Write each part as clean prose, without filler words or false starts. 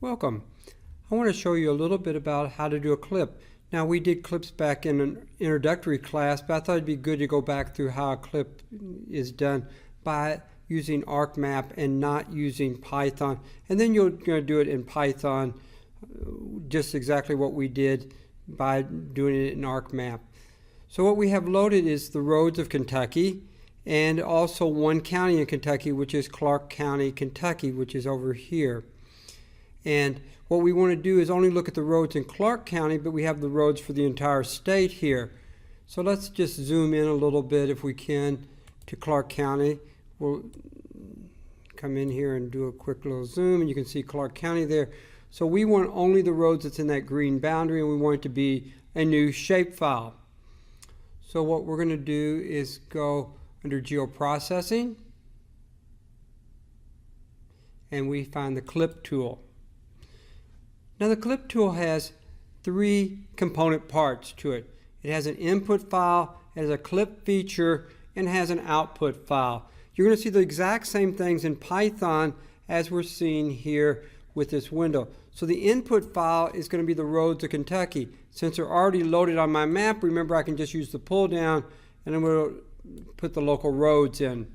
Welcome. I want to show you a little bit about how to do a clip. Now, we did clips back in an introductory class, but I thought it'd be good to go back through how a clip is done by using ArcMap and not using Python. And then you're going to do it in Python, just exactly what we did by doing it in ArcMap. So what we have loaded is the roads of Kentucky and also one county in Kentucky, which is Clark County, Kentucky, which is over here. And what we want to do is only look at the roads in Clark County, but we have the roads for the entire state here. So let's just zoom in a little bit if we can to Clark County. We'll come in here and do a quick little zoom, and you can see Clark County there. So we want only the roads that's in that green boundary, and we want it to be a new shapefile. So what we're going to do is go under Geoprocessing, and we find the Clip tool. Now the Clip tool has three component parts to it. It has an input file, it has a clip feature, and has an output file. You're going to see the exact same things in Python as we're seeing here with this window. So the input file is going to be the roads of Kentucky. Since they're already loaded on my map, remember I can just use the pull down and then we'll put the local roads in.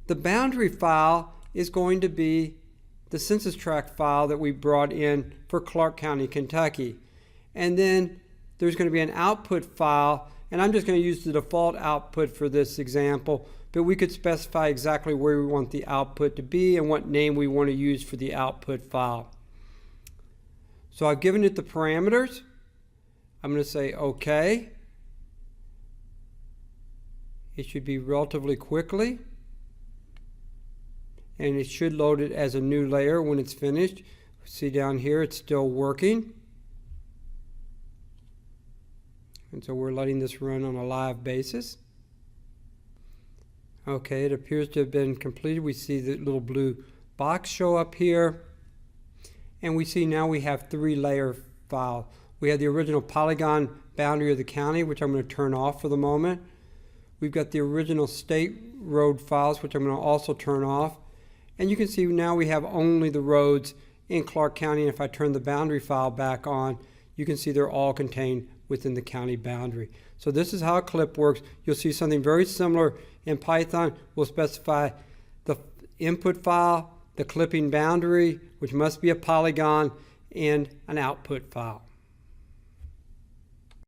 The boundary file is going to be the census tract file that we brought in for Clark County, Kentucky. And then there's going to be an output file, and I'm just going to use the default output for this example, but we could specify exactly where we want the output to be and what name we want to use for the output file. So I've given it the parameters. I'm going to say OK. It should be relatively quickly, and it should load it as a new layer when it's finished. See down here it's still working, and so we're letting this run on a live basis. Okay, it appears to have been completed. We see the little blue box show up here, and we see now we have three-layer file. We have the original polygon boundary of the county, which I'm going to turn off for the moment. We've got the original state road files, which I'm going to also turn off. And you can see now we have only the roads in Clark County. And if I turn the boundary file back on, you can see they're all contained within the county boundary. So this is how a clip works. You'll see something very similar in Python. We'll specify the input file, the clipping boundary, which must be a polygon, and an output file.